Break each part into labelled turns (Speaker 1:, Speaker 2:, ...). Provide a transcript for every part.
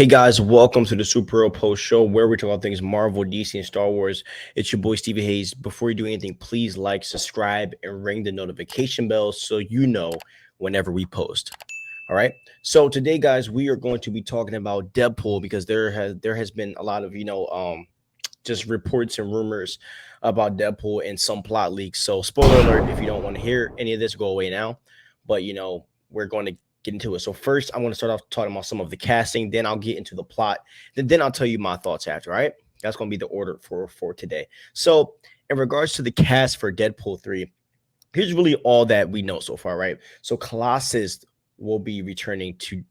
Speaker 1: Hey guys, welcome to the Superhero Post Show where we talk about things Marvel, DC, and Star Wars. It's your boy Stevie Hayes. Before you do anything, please like, subscribe, and ring the notification bell so you know whenever we post. All right. So today, guys, we are going to be talking about Deadpool because there has been a lot of just reports and rumors about Deadpool and some plot leaks. So spoiler alert, if you don't want to hear any of this, go away now. But we're going to get into it. So first, I want to start off talking about some of the casting. Then I'll get into the plot. Then I'll tell you my thoughts after. All right, that's going to be the order for today. So in regards to the cast for Deadpool 3, here's really all that we know so far. Right. So Colossus will be returning to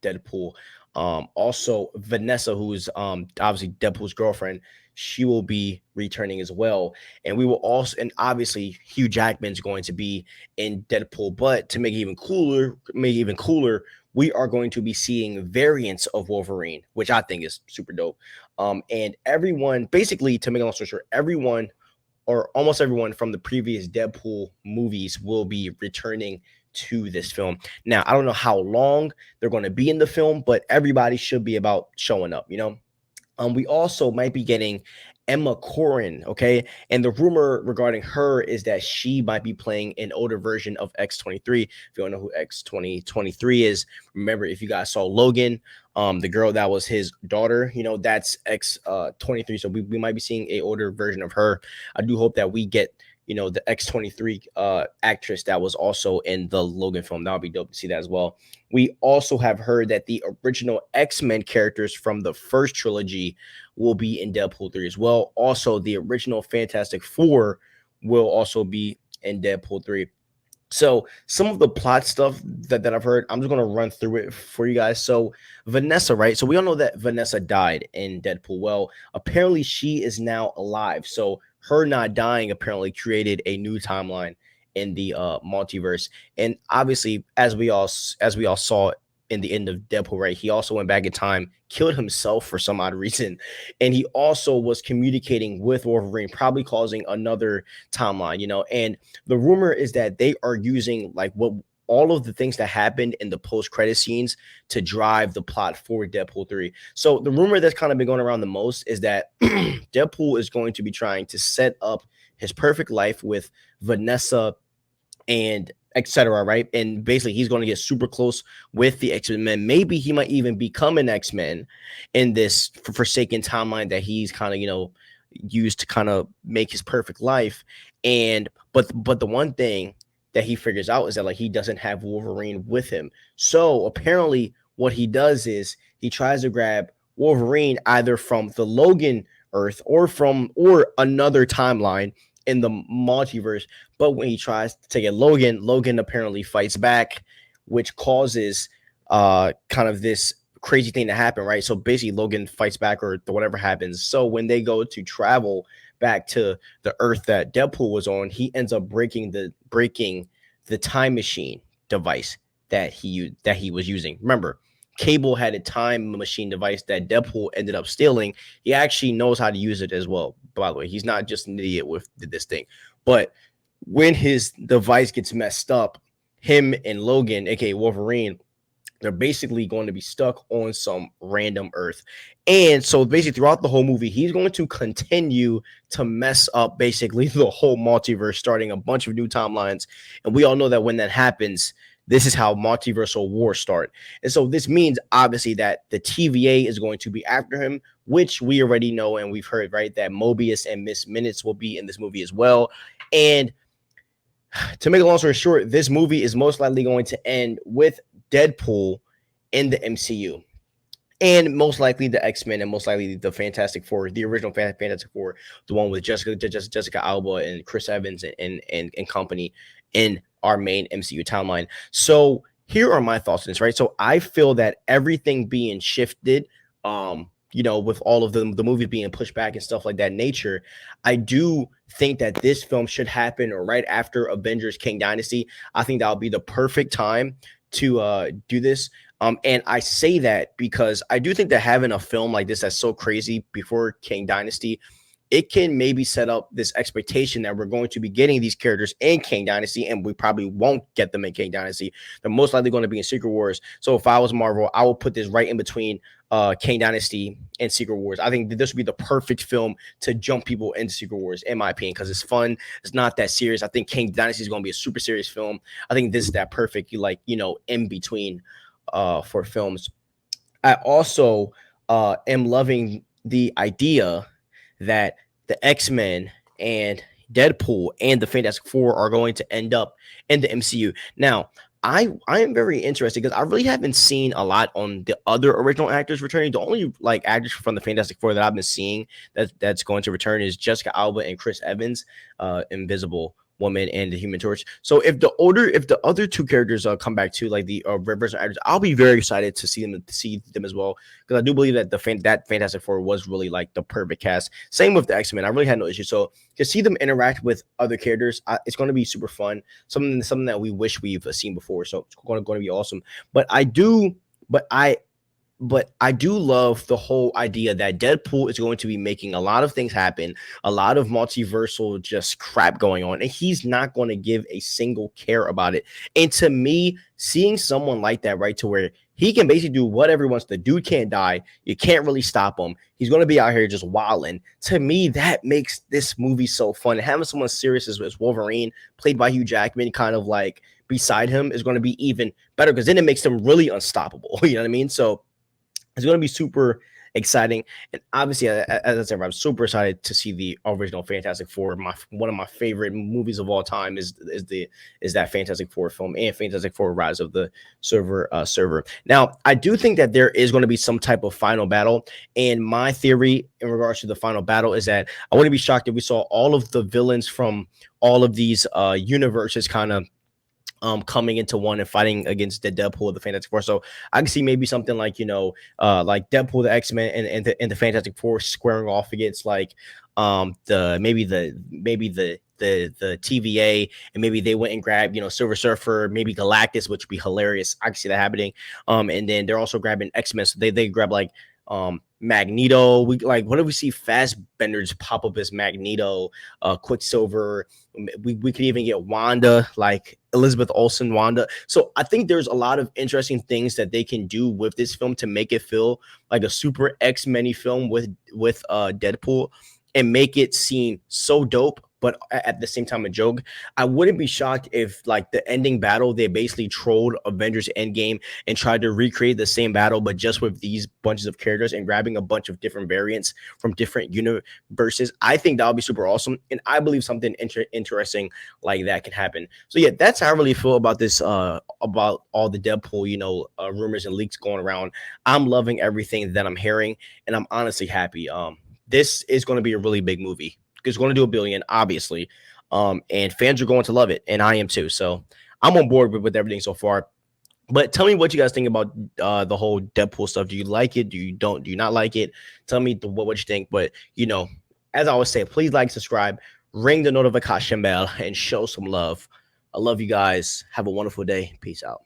Speaker 1: Deadpool. Also Vanessa, who is obviously Deadpool's girlfriend, she will be returning as well. And we will also, and obviously Hugh Jackman's going to be in Deadpool. But to make it even cooler, we are going to be seeing variants of Wolverine, which I think is super dope. And everyone, basically, to make a long story short, everyone or almost everyone from the previous Deadpool movies will be returning to this film. Now, I don't know how long they're going to be in the film, but everybody should be about showing up, we also might be getting Emma Corrin, okay? And the rumor regarding her is that she might be playing an older version of X-23. If you don't know who X-23 is, remember, if you guys saw Logan, the girl that was his daughter, that's X-23. So we might be seeing a older version of her. I do hope that we get the X-23 actress that was also in the Logan film. That would be dope to see that as well. We also have heard that the original X-Men characters from the first trilogy will be in Deadpool 3 as well. Also, the original Fantastic Four will also be in Deadpool 3. So some of the plot stuff that I've heard, I'm just going to run through it for you guys. So Vanessa, right? So we all know that Vanessa died in Deadpool. Well, apparently she is now alive. So her not dying apparently created a new timeline in the multiverse. And obviously, as we all saw in the end of Deadpool, right? He also went back in time, killed himself for some odd reason, and he also was communicating with Wolverine, probably causing another timeline. And the rumor is that they are using like what all of the things that happened in the post-credit scenes to drive the plot for Deadpool 3. So the rumor that's kind of been going around the most is that Deadpool is going to be trying to set up his perfect life with Vanessa and etc. Right? And basically he's going to get super close with the X-Men. Maybe he might even become an X-Men in this forsaken timeline that he's kind of, used to kind of make his perfect life. And but the one thing that he figures out is that like he doesn't have Wolverine with him. So apparently what he does is he tries to grab Wolverine either from the Logan Earth or another timeline in the multiverse. But when he tries to get Logan apparently fights back, which causes kind of this crazy thing to happen, right? So basically Logan fights back or whatever happens. So when they go to travel back to the Earth that Deadpool was on, he ends up breaking the time machine device that he was using. Remember, Cable had a time machine device that Deadpool ended up stealing. He actually knows how to use it as well. By the way, he's not just an idiot with this thing. But when his device gets messed up, him and Logan, aka Wolverine, they're basically going to be stuck on some random Earth. And so basically throughout the whole movie, he's going to continue to mess up basically the whole multiverse, starting a bunch of new timelines. And we all know that when that happens, this is how multiversal wars start. And so this means obviously that the TVA is going to be after him, which we already know and we've heard, right? That Mobius and Miss Minutes will be in this movie as well. And to make a long story short, this movie is most likely going to end with Deadpool in the MCU. And most likely the X-Men and most likely the Fantastic Four, the original Fantastic Four, the one with Jessica Alba and Chris Evans and company in our main MCU timeline. So here are my thoughts on this, right? So I feel that everything being shifted, with all of the movies being pushed back and stuff like that nature, I do think that this film should happen right after Avengers King Dynasty. I think that would be the perfect time to do this. And I say that because I do think that having a film like this that's so crazy before King Dynasty it can maybe set up this expectation that we're going to be getting these characters in Kang Dynasty, and we probably won't get them in Kang Dynasty. They're most likely going to be in Secret Wars. So if I was Marvel, I would put this right in between Kang Dynasty and Secret Wars. I think that this would be the perfect film to jump people into Secret Wars, in my opinion, because it's fun. It's not that serious. I think Kang Dynasty is going to be a super serious film. I think this is that perfect, like, in between for films. I also am loving the idea that the X-Men and Deadpool and the Fantastic Four are going to end up in the MCU. Now, I am very interested because I really haven't seen a lot on the other original actors returning. The only like actors from the Fantastic Four that I've been seeing that's going to return is Jessica Alba and Chris Evans, Invisible Woman and the Human Torch. So if the other two characters come back to like the Rivers actors, I'll be very excited to see them as well, because I do believe that that Fantastic Four was really like the perfect cast. Same with the X-Men. I really had no issue. So to see them interact with other characters, it's going to be super fun. Something that we wish we've seen before. So it's going to be awesome. But I do love the whole idea that Deadpool is going to be making a lot of things happen, a lot of multiversal just crap going on, and he's not going to give a single care about it. And to me, seeing someone like that, right, to where he can basically do whatever he wants, the dude can't die, you can't really stop him, he's going to be out here just wilding. To me, that makes this movie so fun. And having someone serious as Wolverine, played by Hugh Jackman, kind of like beside him, is going to be even better, because then it makes him really unstoppable. You know what I mean? So it's going to be super exciting. And obviously, as I said, I'm super excited to see the original Fantastic Four. One of my favorite movies of all time is that Fantastic Four film, and Fantastic Four Rise of the Server. Now, I do think that there is going to be some type of final battle. And my theory in regards to the final battle is that I wouldn't be shocked if we saw all of the villains from all of these universes kind of coming into one and fighting against the Deadpool, the Fantastic Four. So I can see maybe something like, like Deadpool, the X-Men, and the Fantastic Four squaring off against like the TVA, and maybe they went and grabbed, Silver Surfer, maybe Galactus, which would be hilarious. I can see that happening. And then they're also grabbing X-Men, so they grab like Magneto. What if we see Fassbenders pop up as Magneto, Quicksilver? We could even get Wanda, like Elizabeth Olsen Wanda. So I think there's a lot of interesting things that they can do with this film to make it feel like a super X-Men film with Deadpool, and make it seem so dope, but at the same time a joke. I wouldn't be shocked if like the ending battle, they basically trolled Avengers Endgame and tried to recreate the same battle, but just with these bunches of characters and grabbing a bunch of different variants from different universes. I think that would be super awesome, and I believe something interesting like that can happen. So yeah, that's how I really feel about this, about all the Deadpool, rumors and leaks going around. I'm loving everything that I'm hearing, and I'm honestly happy. This is going to be a really big movie. It's going to do $1 billion, obviously. And fans are going to love it, and I am too. So I'm on board with everything so far. But tell me what you guys think about the whole Deadpool stuff. Do you like it? Do you not like it? Tell me what you think. But, as I always say, please like, subscribe, ring the notification bell, and show some love. I love you guys. Have a wonderful day. Peace out.